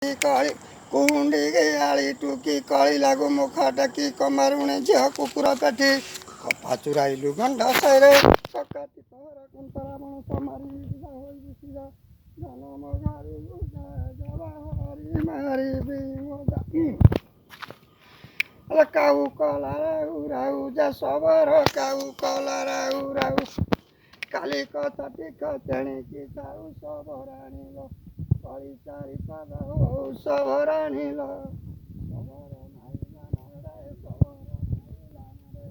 काली कुंडी गयाली टुकी काली लागो मुखा टकी कमारुणे झिया कुकुरा पेठी कपा चुराइलु गंडा सैरे ककाती तोरा कुंतरा मन समारी होई बिसिरा जानो मगारी गुजा जावा हरी मारी बिमोदा अला काऊ कला राउ जा सबर काऊ कला राउ काली कथा टिका तेणी की ताऊ सबरानी लो कली चारि पाद हो सबरानी लो सबर नाइला नारे सबर नाइला नारे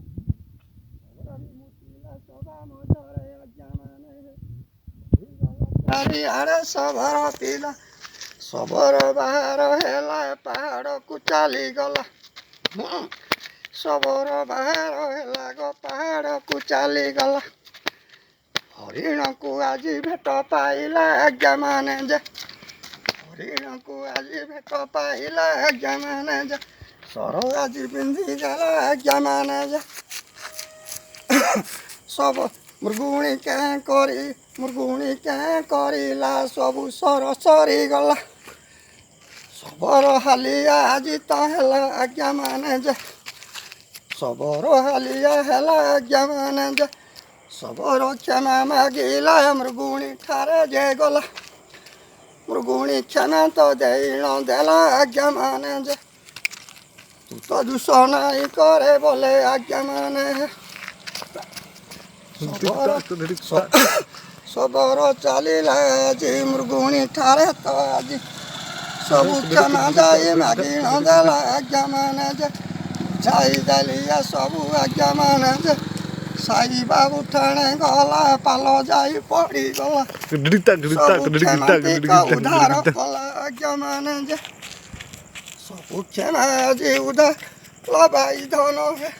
सबरानी मुतिला सदा मधरे अजमाने चारि आड़े सबर पिला सबर बाहर हेला पहाड़ को चली गला सबर बाहर हेला गो पहाड़ को चली गला हरिण को आज भेट पाइला जमाने जे हरिण को आज भेट पाइला जमाने जे सर आज पिंधि गला जमाने जे सब मृगुणी क्या करिला सबु सर सरी गला सबर हालिया आज तो हेला जमाने जे सबर हालिया हेला जमाने जे सबर क्षमा मागिला मृगुणी ठारे जे गला मृगुणी क्षमा तो देला आज्ञा माने जे तू तो दूसरा नहीं करे बोले आज्ञा माने सबर चलिला आज मृगुणी ठारे तो आज सब क्षमा जाई मागी देला आज्ञा माने जे जाई दलिया सब आज्ञा माने जे साई बाबू ठाणे गला पालो जाई पड़ी गला उधार कला जमाने जे सब क्षमा जी उधार लबाई धन है